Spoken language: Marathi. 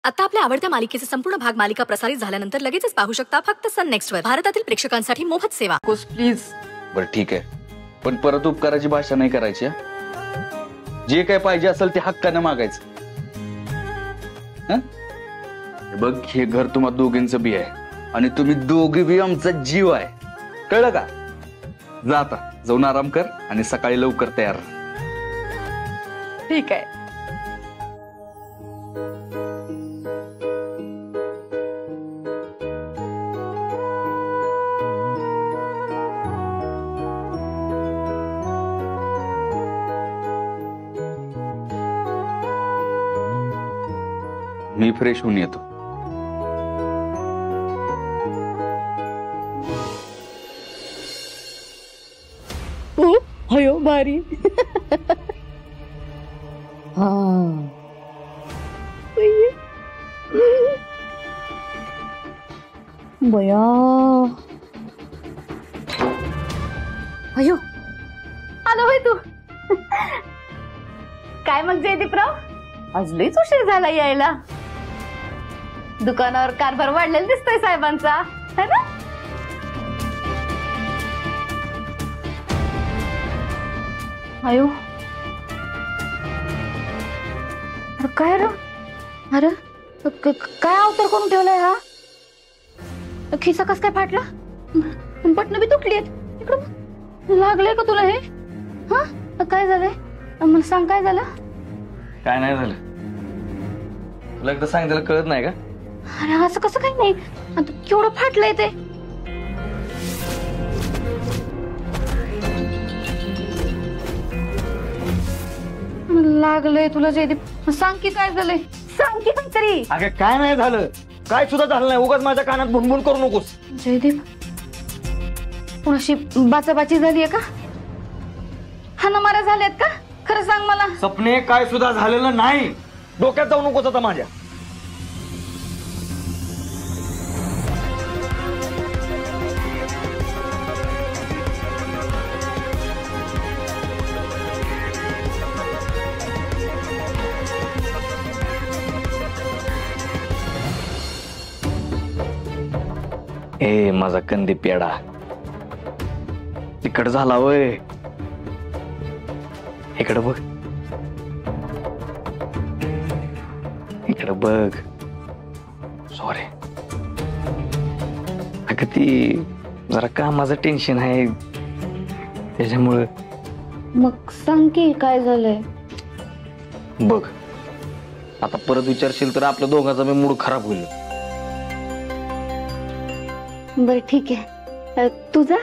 आता आपल्या आवडत्या मालिकेचे संपूर्ण भाग मालिका प्रसारित झाल्यानंतर लगेचच पाहू शकता फक्त सन नेक्स्ट वर भारतातील प्रेक्षकांसाठी मोफत सेवा. प्लीज. बरं ठीक आहे, पण परत उपकाराची भाषा नाही करायची. जे काय पाहिजे असेल ते हक्काने मागायचं. बघ, हे घर तुम्हा दोघींचं बी आहे आणि तुम्ही दोघी बी आमचा जीव आहे, कळलं का? जा आता, जाऊन आराम कर आणि सकाळी लवकर तयार. ठीक आहे. मी फ्रेश होऊन येतो. हयो भारी. बया. अयो आलो होय तू. काय मग जयदीपराव, आज लईच उशीर झाला यायला. दुकानावर कारभार वाढलेला दिसतोय साहेबांचा, है ना? अयो काय रे? अरे काय अवतार करून ठेवलाय हा? खिसा कस काय फाटला? बटन बी तुटलीत. इकडं लागलंय का तुला हे? हा काय झालंय? मला सांग, काय झालं? काय नाही झालं. तुला एकदा सांगितलं कळत नाही का? अरे असं कसं काही नाही, आता केवढं फाटलंय ते. लागलंय तुला जयदीप, सांग की काय झालंय? सांग की काहीतरी. अगं काय नाही झालं, काय सुद्धा झालं नाही. उगाच माझ्या कानात भुणभुण करू नकोस. जयदीप, कोणाशी बाचाबाची झालीये का? हाणामाऱ्या झाल्यात का? खरं सांग मला. सपने काय सुद्धा झालेलं नाही. डोक्यात जाऊ नकोस आता माझ्या. ए माझा कंदी पेडा, तिकड झाला वय. इकडे बघ, इकडे बघ. सॉरी अगं, ती जरा कामाचं टेन्शन आहे त्याच्यामुळं. मग सांग की काय झालंय? बघ, आता परत विचारशील तर आपल्या दोघांचा मी मूड खराब होईल. बरं ठीक आहे, तुझा